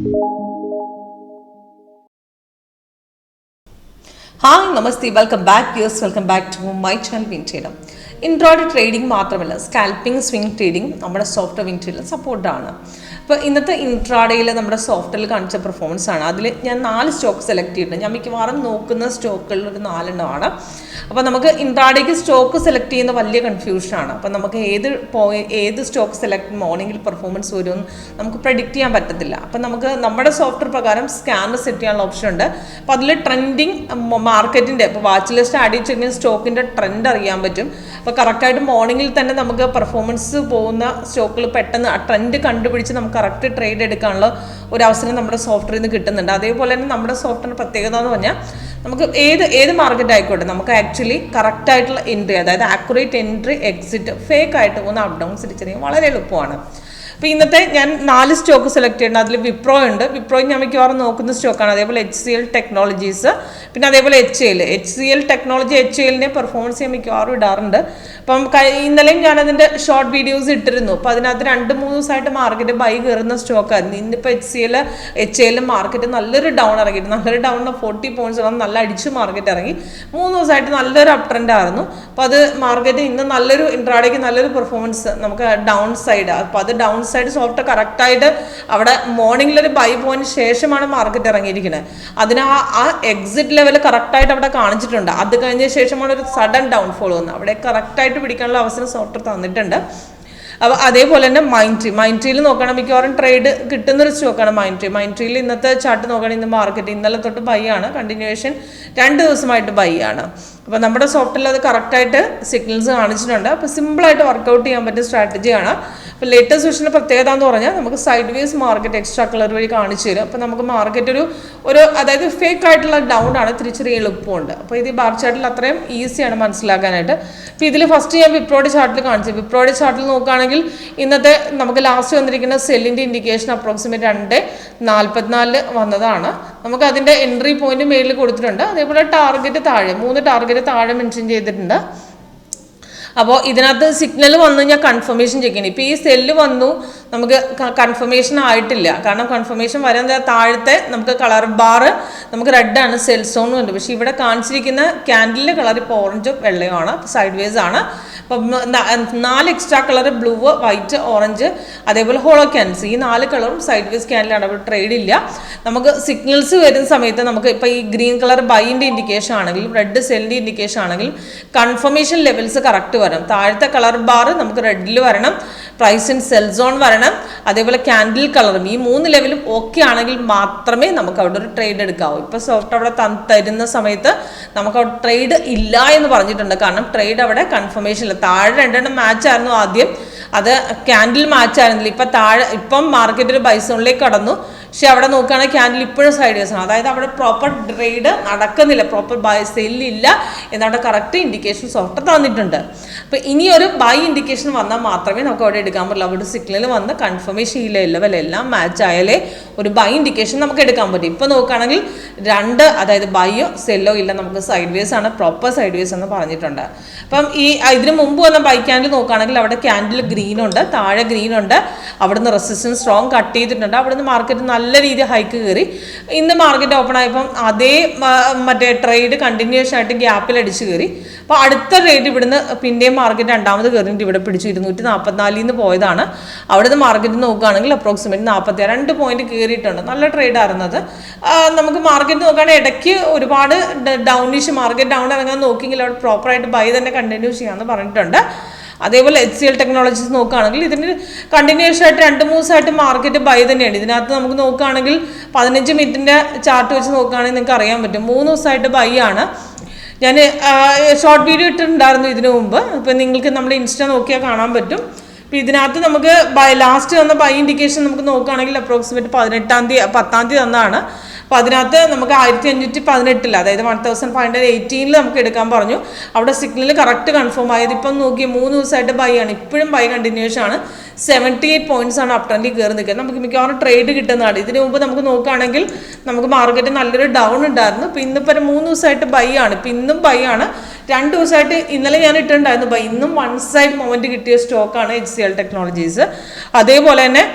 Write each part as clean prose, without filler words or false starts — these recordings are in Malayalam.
Hi, Namaste. Welcome back, viewers. Welcome back to my channel, Vintrader. Intraday trading മാത്രമല്ല, സ്കാൽപ്പിംഗ്, സ്വിംഗ് ട്രേഡിംഗ് നമ്മുടെ സോഫ്റ്റ്വെയർ വിൻട്രേഡിൽ സപ്പോർട്ടാണ്. ഇപ്പോൾ ഇന്നത്തെ ഇൻട്രാഡേയിൽ നമ്മുടെ സോഫ്റ്റ്വെയറിൽ കാണിച്ച പെർഫോമൻസ് ആണ്. അതിൽ ഞാൻ 4 സ്റ്റോക്ക് സെലക്ട് ചെയ്തിട്ടുണ്ട്. ഞാൻ മിക്കവാറും നോക്കുന്ന സ്റ്റോക്കുകളിൽ ഒരു 4 എണ്ണമാണ്. അപ്പോൾ നമുക്ക് ഇൻട്രാഡേക്ക് സ്റ്റോക്ക് സെലക്ട് ചെയ്യുന്ന വലിയ കൺഫ്യൂഷനാണ്. അപ്പോൾ നമുക്ക് ഏത് സ്റ്റോക്ക് സെലക്ട് മോർണിംഗിൽ പെർഫോമൻസ് വരുമെന്ന് നമുക്ക് പ്രെഡിക്റ്റ് ചെയ്യാൻ പറ്റത്തില്ല. അപ്പോൾ നമുക്ക് നമ്മുടെ സോഫ്റ്റ്വെയർ പ്രകാരം സ്കാനർ സെറ്റ് ചെയ്യാനുള്ള ഓപ്ഷൻ ഉണ്ട്. അപ്പോൾ അതിൽ ട്രെൻഡിങ് മാർക്കറ്റിൻ്റെ ഇപ്പോൾ വാച്ച് ലിസ്റ്റ് ആഡ് ചെയ്ത് സ്റ്റോക്കിൻ്റെ ട്രെൻഡ് അറിയാൻ പറ്റും. അപ്പോൾ കറക്റ്റായിട്ട് മോർണിംഗിൽ തന്നെ നമുക്ക് പെർഫോമൻസ് പോകുന്ന സ്റ്റോക്കുകൾ പെട്ടെന്ന് ആ ട്രെൻഡ് കണ്ടുപിടിച്ച് നമുക്ക് കറക്റ്റ് ട്രേഡ് എടുക്കാനുള്ള ഒരു അവസരം നമ്മുടെ സോഫ്റ്റ്വെയറിൽ നിന്ന് കിട്ടുന്നുണ്ട്. അതേപോലെ തന്നെ നമ്മുടെ സോഫ്റ്റ്വെയർ പ്രത്യേകത എന്ന് പറഞ്ഞാൽ നമുക്ക് ഏത് മാർക്കറ്റ് ആയിക്കോട്ടെ നമുക്ക് ആക്ച്വലി കറക്റ്റായിട്ടുള്ള എൻട്രി, അതായത് ആക്യുറേറ്റ് എൻട്രി, എക്സിറ്റ്, ഫേക്ക് ആയിട്ട് പോകുന്ന അപ്പ് ഡൗൺ തിരിച്ചറിയാൻ വളരെ എളുപ്പമാണ്. അപ്പോൾ ഇന്നത്തെ ഞാൻ 4 സ്റ്റോക്ക് സെലക്ട് ചെയ്യുന്നുണ്ട്. അതിൽ വിപ്രോ ഉണ്ട്. വിപ്രോ ഞാൻ മിക്കവാറും നോക്കുന്ന സ്റ്റോക്കാണ്. അതേപോലെ HCL ടെക്നോളജീസ്, പിന്നെ അതേപോലെ HCL ടെക്നോളജി, HCLന്റെ പെർഫോമൻസ് ഞാൻ മിക്കവാറും ഇടാറുണ്ട്. അപ്പം ഇന്നലെയും ഞാനതിൻ്റെ ഷോർട്ട് വീഡിയോസ് ഇട്ടിരുന്നു. അപ്പോൾ അതിനകത്ത് 2-3 ദിവസമായിട്ട് മാർക്കറ്റ് ബൈ കയറുന്ന സ്റ്റോക്കായിരുന്നു. ഇന്നിപ്പോൾ HCL മാർക്കറ്റ് നല്ലൊരു ഡൗൺ ഇറങ്ങിയിട്ട് നല്ലൊരു ഡൗണിന് 40 പോയിന്റ്സ് നല്ല അടിച്ച് മാർക്കറ്റ് ഇറങ്ങി 3 ദിവസമായിട്ട് നല്ലൊരു അപ് ട്രെൻഡ് ആയിരുന്നു. അപ്പോൾ അത് മാർക്കറ്റ് ഇന്ന് നല്ലൊരു ഇൻട്രാഡേക്ക് നല്ലൊരു പെർഫോമൻസ് നമുക്ക് ഡൗൺ സൈഡ്, അപ്പോൾ അത് ഡൗൺ സൈഡ് സോഫ്റ്റ് കറക്റ്റായിട്ട് അവിടെ മോർണിംഗിലൊരു ബൈ പോയിന്റ് ശേഷമാണ് മാർക്കറ്റ് ഇറങ്ങിയിരിക്കുന്നത്. അതിന് ആ എക്സിറ്റ് ലെവൽ കറക്റ്റായിട്ട് അവിടെ കാണിച്ചിട്ടുണ്ട്. അത് കഴിഞ്ഞ ശേഷമാണ് ഒരു സഡൻ ഡൗൺഫോൾ വന്നത്. അവിടെ കറക്റ്റായിട്ട് പിടിക്കാനുള്ള അവസരം സോഫ്റ്റ്വെയർ തന്നിട്ടുണ്ട്. അപ്പോൾ അതേപോലെ തന്നെ മൈൻഡ് ട്രീയിൽ നോക്കുകയാണെങ്കിൽ മിക്കവാറും ട്രേഡ് കിട്ടുന്നൊരു സ്റ്റോക്കാണ് മൈൻഡ് ട്രീയിൽ. ഇന്നത്തെ ചാർട്ട് നോക്കുകയാണെങ്കിൽ ഇന്ന് മാർക്കറ്റ് ഇന്നലെ തൊട്ട് ബൈ ആണ്, കണ്ടിന്യൂവേഷൻ 2 ദിവസമായിട്ട് ബൈ ആണ്. അപ്പോൾ നമ്മുടെ സോഫ്റ്റ്വെയറിൽ അത് കറക്റ്റായിട്ട് സിഗ്നൽസ് കാണിച്ചിട്ടുണ്ട്. അപ്പോൾ സിമ്പിളായിട്ട് വർക്കൗട്ട് ചെയ്യാൻ പറ്റിയ സ്ട്രാറ്റജിയാണ്. അപ്പോൾ ലേറ്റസ്റ്റ് വിഷൻ്റെ പ്രത്യേകത എന്ന് പറഞ്ഞാൽ നമുക്ക് side vase market extra colour വഴി കാണിച്ചു തരും. അപ്പോൾ നമുക്ക് മാർക്കറ്റ് ഒരു അതായത് ഫേക്ക് ആയിട്ടുള്ള ഡൗൺ ആണ്, തിരിച്ചറിയാൻ എളുപ്പമുണ്ട്. അപ്പോൾ ഇത് ബാർ ചാർട്ടിൽ അത്രയും ഈസിയാണ് മനസ്സിലാക്കാനായിട്ട്. അപ്പോൾ ഇതിൽ ഫസ്റ്റ് ഞാൻ വിപ്രോയുടെ ചാർട്ടിൽ കാണിച്ചു. വിപ്രോയുടെ ചാർട്ടിൽ നോക്കുകയാണെങ്കിൽ ഇന്നത്തെ നമുക്ക് ലാസ്റ്റ് വന്നിരിക്കുന്ന സെല്ലിൻ്റെ ഇൻഡിക്കേഷൻ അപ്രോക്സിമേറ്റ് 2.44 വന്നതാണ്. നമുക്ക് അതിൻ്റെ എൻട്രി പോയിന്റ് മേലിൽ കൊടുത്തിട്ടുണ്ട്. അതേപോലെ ടാർഗറ്റ് താഴെ 3 ടാർഗറ്റ് താഴെ മെൻഷൻ ചെയ്തിട്ടുണ്ട്. അപ്പോൾ ഇതിനകത്ത് സിഗ്നൽ വന്നു കഴിഞ്ഞാൽ കൺഫർമേഷൻ ചെക്ക് ചെയ്യണം. ഇപ്പോൾ ഈ സെല്ല് വന്നു, നമുക്ക് കൺഫർമേഷൻ ആയിട്ടില്ല. കാരണം കൺഫർമേഷൻ വരാൻ താഴത്തെ നമുക്ക് കളർ ബാർ നമുക്ക് റെഡാണ്, സെൽ സോണും ഉണ്ട്. പക്ഷേ ഇവിടെ കാണിച്ചിരിക്കുന്ന ക്യാൻഡിലിൻ്റെ കളർ ഇപ്പോൾ ഓറഞ്ചും വെള്ളയും ആണ്, സൈഡ് വേസ് ആണ്. അപ്പം 4 extra colour blue, white, orange, അതേപോലെ ഹോളോ ക്യാൻഡിൽസ്, ഈ 4 കളറും സൈഡ് വേസ് ക്യാൻഡിലാണ്. അവിടെ ട്രേഡ് ഇല്ല. നമുക്ക് സിഗ്നൽസ് വരുന്ന സമയത്ത് നമുക്ക് ഇപ്പോൾ ഈ ഗ്രീൻ കളർ ബൈൻ്റെ ഇൻഡിക്കേഷൻ ആണെങ്കിലും റെഡ് സെല്ലിൻ്റെ ഇൻഡിക്കേഷൻ ആണെങ്കിലും കൺഫർമേഷൻ ലെവൽസ് കറക്റ്റ് വരണം. താഴത്തെ കളർ ബാർ നമുക്ക് റെഡിൽ വരണം, പ്രൈസ് ഇൻ സെൽ സോൺ വരണം, അതേപോലെ ക്യാൻഡിൽ കളറും, ഈ 3 ലെവലും ഓക്കെ ആണെങ്കിൽ മാത്രമേ നമുക്ക് അവിടെ ഒരു ട്രേഡ് എടുക്കാവൂ. ഇപ്പോൾ സോഫ്റ്റ് അവിടെ തരുന്ന സമയത്ത് നമുക്ക് അവിടെ ട്രേഡ് ഇല്ല എന്ന് പറഞ്ഞിട്ടുണ്ട്. കാരണം ട്രേഡ് അവിടെ കൺഫർമേഷൻ ഇല്ല. താഴെ 2 മാച്ച് ആയിരുന്നു ആദ്യം, അത് ക്യാൻഡിൽ മാച്ച് ആയിരുന്നില്ല. ഇപ്പം മാർക്കറ്റ് ഒരു ബൈ സോണിലേക്ക് കടന്നു. പക്ഷെ അവിടെ നോക്കുകയാണെങ്കിൽ ക്യാൻഡിൽ ഇപ്പോഴും സൈഡ് വേസ് ആണ്. അതായത് അവിടെ പ്രോപ്പർ ട്രേഡ് നടക്കുന്നില്ല, പ്രോപ്പർ ബൈ സെല്ലില്ല എന്നവിടെ കറക്റ്റ് ഇൻഡിക്കേഷൻ സോഫ്റ്റ് തന്നിട്ടുണ്ട്. അപ്പോൾ ഇനി ഒരു ബൈ ഇൻഡിക്കേഷൻ വന്നാൽ മാത്രമേ നമുക്ക് അവിടെ എടുക്കാൻ പറ്റുള്ളൂ. അവിടെ സിഗ്നൽ വന്ന് കൺഫർമേഷൻ ഈ ലെവലെല്ലാം മാച്ച് ആയാലേ ഒരു ബൈ ഇൻഡിക്കേഷൻ നമുക്ക് എടുക്കാൻ പറ്റും. ഇപ്പോൾ നോക്കുകയാണെങ്കിൽ 2 അതായത് ബൈയോ സെല്ലോ ഇല്ല, നമുക്ക് സൈഡ് വേസ് ആണ്, പ്രോപ്പർ സൈഡ് വേസ് എന്ന് പറഞ്ഞിട്ടുണ്ട്. അപ്പം ഇതിന് മുമ്പ് വന്ന ബൈ ക്യാൻഡിൽ നോക്കുകയാണെങ്കിൽ അവിടെ ക്യാൻഡിൽ ഗ്രീൻ ഉണ്ട്, താഴെ ഗ്രീൻ ഉണ്ട്, അവിടുന്ന് റെസിസ്റ്റൻസ് സ്ട്രോങ് കട്ട് ചെയ്തിട്ടുണ്ട്. അവിടുന്ന് മാർക്കറ്റ് നല്ല രീതിയിൽ ഹൈക്ക് കയറി. ഇന്ന് മാർക്കറ്റ് ഓപ്പൺ ആയപ്പം അതേ മറ്റേ ട്രേഡ് കണ്ടിന്യൂഷൻ ആയിട്ട് ഗ്യാപ്പിൽ അടിച്ച് കയറി. അപ്പോൾ അടുത്ത ട്രേഡ് ഇവിടുന്ന് പിന്നെയും മാർക്കറ്റ് രണ്ടാമത് കയറിയിട്ട് ഇവിടെ പിടിച്ചു 244 നിന്ന് പോയതാണ്. അവിടുന്ന് മാർക്കറ്റ് നോക്കുകയാണെങ്കിൽ അപ്രോക്സിമേറ്റ് 42 പോയിന്റ് കയറിയിട്ടുണ്ട്. നല്ല ട്രേഡായിരുന്നത്. നമുക്ക് മാർക്കറ്റ് നോക്കുകയാണെങ്കിൽ ഇടയ്ക്ക് ഒരുപാട് ഡൗണിഷ് മാർക്കറ്റ് ഡൗൺ ഇറങ്ങാൻ നോക്കിയെങ്കിൽ അവിടെ പ്രോപ്പറായിട്ട് ബൈ തന്നെ കണ്ടിന്യൂ ചെയ്യാമെന്ന് പറഞ്ഞിട്ടുണ്ട്. അതേപോലെ HCL ടെക്നോളജീസ് നോക്കുകയാണെങ്കിൽ ഇതിന് കണ്ടിന്യൂസ് ആയിട്ട് 2-3 ദിവസമായിട്ട് മാർക്കറ്റ് ബൈ തന്നെയാണ്. ഇതിനകത്ത് നമുക്ക് നോക്കുകയാണെങ്കിൽ 15 മിനിറ്റിൻ്റെ ചാർട്ട് വെച്ച് നോക്കുകയാണെങ്കിൽ നിങ്ങൾക്ക് അറിയാൻ പറ്റും 3 ദിവസമായിട്ട് ബൈ ആണ്. ഞാൻ ഷോർട്ട് വീഡിയോ ഇട്ടിട്ടുണ്ടായിരുന്നു ഇതിനു മുമ്പ്. ഇപ്പം നിങ്ങൾക്ക് നമ്മുടെ ഇൻസ്റ്റ നോക്കിയാൽ കാണാൻ പറ്റും. അപ്പോൾ ഇതിനകത്ത് നമുക്ക് ലാസ്റ്റ് വന്ന ബൈ ഇൻഡിക്കേഷൻ നമുക്ക് നോക്കുകയാണെങ്കിൽ അപ്രോക്സിമേറ്റ് 10-ാം തീയതി തന്നതാണ്. അപ്പോൾ അതിനകത്ത് നമുക്ക് 1518 അതായത് 1518 നമുക്ക് എടുക്കാൻ പറഞ്ഞു. അവിടെ സിഗ്നൽ കറക്റ്റ് കൺഫേം ആയത്. ഇപ്പം നോക്കി 3 ദിവസമായിട്ട് ബൈ ആണ്, ഇപ്പോഴും ബൈ കണ്ടിന്യൂഷൻ ആണ്. 78 പോയിന്റ്സ് ആണ് അപ് ട്രെൻഡിൽ കയറി നിൽക്കുന്നത്. നമുക്ക് മിക്കവാറും ട്രേഡ് കിട്ടുന്നതാണ്. ഇതിനു മുമ്പ് നമുക്ക് നോക്കുകയാണെങ്കിൽ നമുക്ക് മാർക്കറ്റ് നല്ലൊരു ഡൗൺ ഉണ്ടായിരുന്നു. ഇപ്പോൾ ഇന്നിപ്പോൾ 3 ദിവസമായിട്ട് ബൈ ആണ്, ഇപ്പം ഇന്നും ബൈ ആണ്. 2 ദിവസമായിട്ട് ഇന്നലെ ഞാൻ ഇട്ടിട്ടുണ്ടായിരുന്നു ബൈ. ഇന്നും 1 സൈഡ് മൊമെന്റ് കിട്ടിയ സ്റ്റോക്കാണ് HCL ടെക്നോളജീസ്. അതേപോലെ തന്നെ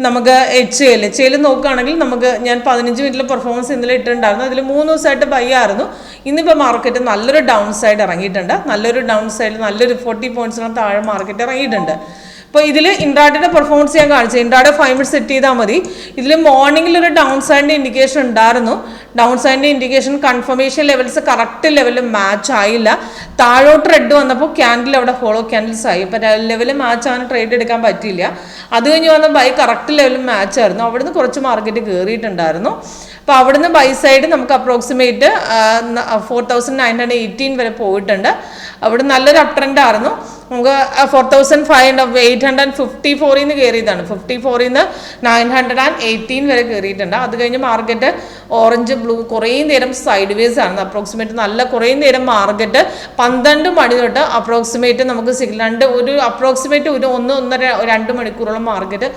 നമുക്ക് എച്ച് എൽ നോക്കുകയാണെങ്കിൽ നമുക്ക് ഞാൻ 15 മിനിറ്റിലെ പെർഫോമൻസ് ഇന്നലെ ഇട്ടിട്ടുണ്ടായിരുന്നു. അതിൽ 3 ദിവസമായിട്ട് ബൈ ആയിരുന്നു. ഇന്നിപ്പോൾ മാർക്കറ്റ് നല്ലൊരു ഡൗൺ സൈഡ് ഇറങ്ങിയിട്ടുണ്ട്. നല്ലൊരു ഡൗൺ സൈഡിൽ നല്ലൊരു 40 പോയിന്റ്സിന് താഴെ മാർക്കറ്റ് ഇറങ്ങിയിട്ടുണ്ട്. അപ്പോൾ ഇതിൽ ഇൻട്രാഡേയുടെ പെർഫോമൻസ് ഞാൻ കാണിച്ചു. ഇൻട്രാഡേ 5 മിനിറ്റ് സെറ്റ് ചെയ്താൽ മതി. ഇതിൽ മോർണിംഗിൽ ഒരു ഡൗൺ സൈഡിൻ്റെ ഇൻഡിക്കേഷൻ ഉണ്ടായിരുന്നു. ഡൗൺ സൈഡിൻ്റെ ഇൻഡിക്കേഷൻ കൺഫർമേഷൻ ലെവൽസ് കറക്റ്റ് ലെവലിൽ മാച്ച് ആയില്ല. താഴോട്ട് റെഡ് വന്നപ്പോൾ ക്യാൻഡിൽ അവിടെ ഫോളോ ക്യാൻഡിൽസ് ആയി. ഇപ്പം ലെവൽ മാച്ച് ആവാൻ ട്രേഡ് എടുക്കാൻ പറ്റിയില്ല. അത് കഴിഞ്ഞ് വന്ന ബൈ കറക്റ്റ് ലെവലിൽ മാച്ച് ആയിരുന്നു. അവിടുന്ന് കുറച്ച് മാർക്കറ്റ് കയറിയിട്ടുണ്ടായിരുന്നു. അപ്പോൾ അവിടുന്ന് ബൈ സൈഡ് നമുക്ക് അപ്രോക്സിമേറ്റ് 4918 വരെ പോയിട്ടുണ്ട്. അവിടെ നല്ലൊരു അപ് ട്രെൻഡ് ആയിരുന്നു. നമുക്ക് 4554 നിന്ന് കയറിയതാണ്. 54 നിന്ന് 918 വരെ കയറിയിട്ടുണ്ട്. അത് കഴിഞ്ഞ് മാർക്കറ്റ് ഓറഞ്ച് ബ്ലൂ കുറേ നേരം സൈഡ് വേസ് ആണ്. അപ്രോക്സിമേറ്റ് നല്ല കുറേ നേരം മാർക്കറ്റ് 12 മണി തൊട്ട് അപ്രോക്സിമേറ്റ് നമുക്ക് ഒരു അപ്രോക്സിമേറ്റ് ഒരു 1-1.5-2 മണിക്കൂറോളം മാർക്കറ്റ്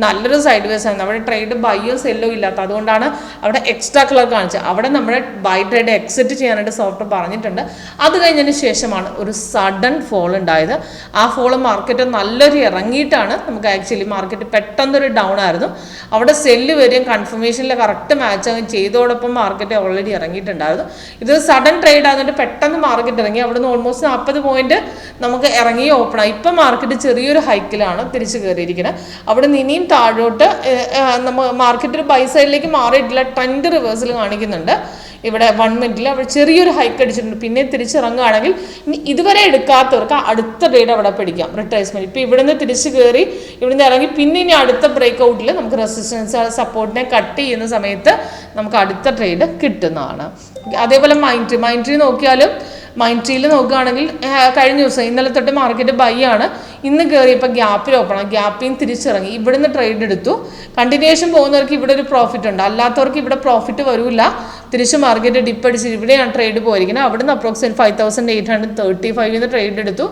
നല്ലൊരു സൈഡ് വേസ് ആണ്. അവിടെ ട്രേഡ് ബൈയോ സെല്ലോ ഇല്ലാത്ത, അതുകൊണ്ടാണ് അവിടെ എക്സ്ട്രാ കളർ കാണിച്ചത്. അവിടെ നമ്മുടെ ബൈ ട്രേഡ് എക്സിറ്റ് ചെയ്യാനായിട്ട് സോഫ്റ്റ് പറഞ്ഞിട്ടുണ്ട്. അത് കഴിഞ്ഞതിന് ശേഷമാണ് ഒരു സഡൻ ഫോൾ ഉണ്ടായത്. ആ ഫോള് മാർക്കറ്റ് നല്ലൊരു ഇറങ്ങിയിട്ടാണ് നമുക്ക് ആക്ച്വലി മാർക്കറ്റ് പെട്ടെന്നൊരു ഡൗൺ ആയിരുന്നു. അവിടെ സെല്ല് വരെയും കൺഫർമേഷനിൽ കറക്റ്റ് മാച്ച് ആകും ചെയ്തോടൊപ്പം മാർക്കറ്റ് ഓൾറെഡി ഇറങ്ങിയിട്ടുണ്ടായിരുന്നു. ഇത് സഡൻ ട്രേഡ് ആകുന്നിട്ട് പെട്ടെന്ന് മാർക്കറ്റ് ഇറങ്ങി. അവിടെ നിന്ന് ഓൾമോസ്റ്റ് 40 പോയിന്റ് നമുക്ക് ഇറങ്ങി ഓപ്പൺ ആയി. ഇപ്പം മാർക്കറ്റ് ചെറിയൊരു ഹൈക്കിലാണ് തിരിച്ചു കയറിയിരിക്കുന്നത്. അവിടെ നിന്ന് ഇനിയും താഴോട്ട് മാർക്കറ്റ് ഒരു ബൈ സൈഡിലേക്ക് മാറിയിട്ടില്ല. ട്രെൻഡ് റിവേഴ്സിൽ കാണിക്കുന്നുണ്ട്. ഇവിടെ 1 മിനിറ്റിൽ അവിടെ ചെറിയൊരു ഹൈക്ക് അടിച്ചിട്ടുണ്ട്. പിന്നെ തിരിച്ചിറങ്ങുകയാണെങ്കിൽ ഇനി ഇതുവരെ എടുക്കാത്തവർക്ക് അടുത്ത ട്രേഡ് അവിടെ പിടിക്കാം. റിട്രേസ്മെന്റ് ഇപ്പം ഇവിടുന്ന് തിരിച്ച് കയറി ഇവിടുന്ന് ഇറങ്ങി പിന്നെ ഇനി അടുത്ത ബ്രേക്ക് ഔട്ടിൽ നമുക്ക് റെസിസ്റ്റൻസ് സപ്പോർട്ടിനെ കട്ട് ചെയ്യുന്ന സമയത്ത് നമുക്ക് അടുത്ത ട്രേഡ് കിട്ടുന്നതാണ്. അതേപോലെ മൈൻഡ് ട്രീ നോക്കിയാലും മൈൻഡ് ട്രീയിൽ നോക്കുകയാണെങ്കിൽ കഴിഞ്ഞ ദിവസം ഇന്നലെ തൊട്ട് മാർക്കറ്റ് ബൈ ആണ്. ഇന്ന് കയറിയപ്പോൾ ഗ്യാപ്പിൽ ഓപ്പൺ ആണ്. ഗ്യാപ്പിൽ നിന്ന് തിരിച്ചിറങ്ങി ഇവിടുന്ന് ട്രേഡ് എടുത്തു. കണ്ടിന്യൂഷൻ പോകുന്നവർക്ക് ഇവിടെ ഒരു പ്രോഫിറ്റ് ഉണ്ട്. അല്ലാത്തവർക്ക് ഇവിടെ പ്രോഫിറ്റ് വരില്ല. തിരിച്ച് മാർക്കറ്റ് ഡിപ്പ് അടിച്ച് ഇവിടെയാണ് ട്രേഡ് പോയിരിക്കുന്നത്. അവിടുന്ന് അപ്രോക്സിമേറ്റ് 5835 ട്രേഡ് എടുത്തു.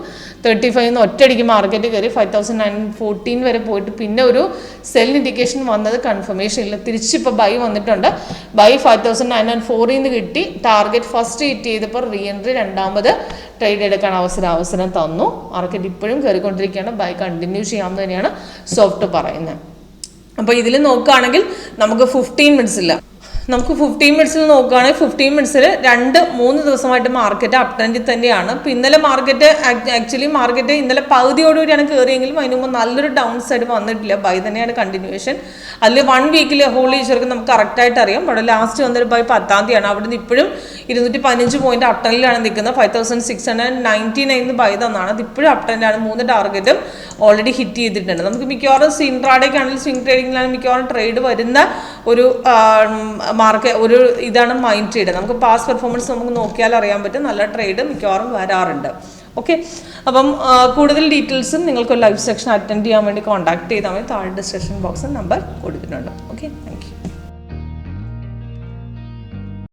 35 ഒറ്റയടിക്ക് മാർക്കറ്റ് കയറി 5914 വരെ പോയിട്ട് പിന്നെ ഒരു സെൽ ഇൻഡിക്കേഷൻ വന്നത് കൺഫർമേഷൻ ഇല്ല. തിരിച്ചിപ്പോൾ ബൈ വന്നിട്ടുണ്ട്. ബൈ 5904 കിട്ടി. ടാർഗറ്റ് ഫസ്റ്റ് ഹിറ്റ് ചെയ്തപ്പോൾ റീ എൻട്രി രണ്ടാമത് ട്രേഡ് എടുക്കാൻ അവസരം തന്നു. മാർക്കറ്റ് ഇപ്പോഴും കയറിക്കൊണ്ടിരിക്കുകയാണ്. ബൈ കണ്ടിന്യൂ ചെയ്യാമെന്ന് തന്നെയാണ് സോഫ്റ്റ് പറയുന്നത്. അപ്പോൾ ഇതിൽ നോക്കുകയാണെങ്കിൽ നമുക്ക് 15 മിനിറ്റ്സ് ഇല്ല. നമുക്ക് 15 മിനിറ്റ്സിൽ നോക്കുകയാണെങ്കിൽ 15 മിനിറ്റ്സിൽ 2-3 ദിവസമായിട്ട് മാർക്കറ്റ് അപ് ട്രെൻഡിൽ തന്നെയാണ്. ഇപ്പോൾ ഇന്നലെ മാർക്കറ്റ് മാർക്കറ്റ് ഇന്നലെ പകുതിയോടുകൂടിയാണ് കയറിയെങ്കിലും അതിന് മുമ്പ് നല്ലൊരു ഡൗൺ സൈഡ് വന്നിട്ടില്ല. ബൈ തന്നെയാണ് കണ്ടിന്യൂവേഷൻ. അതിൽ 1 വീക്കിൽ ഹോൾ ഈച്ചർക്ക് നമുക്ക് കറക്റ്റായിട്ട് അറിയാം. അവിടെ ലാസ്റ്റ് വന്നൊരു ബൈ 10-ാം തീയതിയാണ്. അവിടെ നിന്ന് ഇപ്പോഴും 215 പോയിന്റ് അപ് ട്രെൻഡിലാണ് നിൽക്കുന്നത്. 5699 ബൈ തന്നാണ്. അത് ഇപ്പോഴും അപ് ട്രെൻഡിലാണ്. 3 ടാർഗറ്റും ഓൾറെഡി ഹിറ്റ് ചെയ്തിട്ടുണ്ട്. നമുക്ക് മിക്കവാറും ഇൻട്രാഡേക്കാണെങ്കിൽ സ്വിംഗ് ട്രേഡിങ്ങിലാണ് മിക്കവാറും ട്രേഡ് വരുന്ന ഒരു ഒരു ഇതാണ് മൈൻഡ് ട്രേഡ്. നമുക്ക് പാസ്റ്റ് പെർഫോമൻസ് നമുക്ക് നോക്കിയാൽ അറിയാൻ പറ്റും. നല്ല ട്രേഡ് മിക്കവാറും വരാറുണ്ട്. ഓക്കെ, അപ്പം കൂടുതൽ ഡീറ്റെയിൽസും നിങ്ങൾക്ക് ലൈവ് സെക്ഷൻ അറ്റൻഡ് ചെയ്യാൻ വേണ്ടി കോൺടാക്ട് ചെയ്താൽ മതി. താഴെ ഡിസ്ക്രിപ്ഷൻ ബോക്സിൽ നമ്പർ കൊടുത്തിട്ടുണ്ട്. Okay, thank you.